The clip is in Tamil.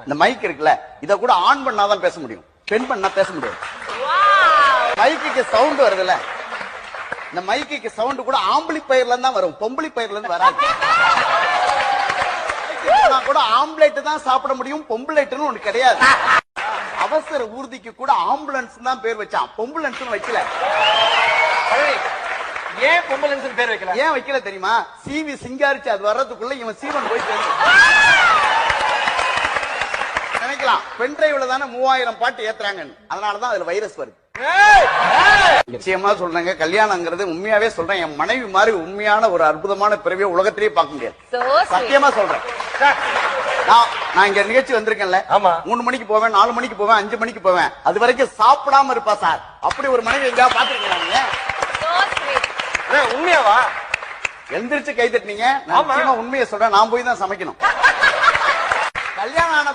இந்த மைக் இருக்குல்ல, இத கூட ஆன் பண்ணாதான் பேச முடியும். பெண் பண்ணா பேச முடியாது. மைக்கு சவுண்ட் வருதுல்ல, இந்த மைக்கு சவுண்ட் கூட ஆம்பளி பயிர்ல தான் வரும், பொம்பளி பயிர்ல இருந்து வராது. கூட ஆம்பளைட் தான் சாப்பிட முடியும், பொம்பளைட்னு ஒண்ணு கிடையாது. அவசர ஊர்திக்கு கூட ஆம்புலன்ஸ் தான் பேர் வச்சான், பொம்புலன்ஸ் வைக்கல. ஏன் பொம்புலன்ஸ் பேர் வைக்கல? ஏன் வைக்கல தெரியுமா? சிவி சிங்காரிச்சு அது வர்றதுக்குள்ள இவன் சீவன் போய் நினைக்கலாம். பென் டிரைவ்ல தானே 3000 பாட்டு ஏத்துறாங்கன்னு, அதனாலதான் அதுல வைரஸ் வருது. நிச்சயமா சொல்றேங்க, கல்யாணங்கிறது உண்மையாவே சொல்றேன், என் மனைவி மாதிரி உண்மையான ஒரு அற்புதமான பிறவியை உலகத்திலேயே பார்க்க முடியாது. சத்தியமா சொல்றேன். நான் இங்க நிகழ்ச்சி வந்திருக்கேன்ல, 3 மணிக்கு போவேன், 4 மணிக்கு போவேன், 5 மணிக்கு போவேன், அது வரைக்கும் சாப்பிடாம இருப்பா சார். அப்படி ஒரு மனைவி எங்கேயாவது பாத்துருக்கீங்க? உண்மையாவா? எந்திரிச்சு கை தட்டினீங்க. உண்மையை சொல்றேன், நான் போய் தான் சமைக்கணும். கல்யாணம் ஆன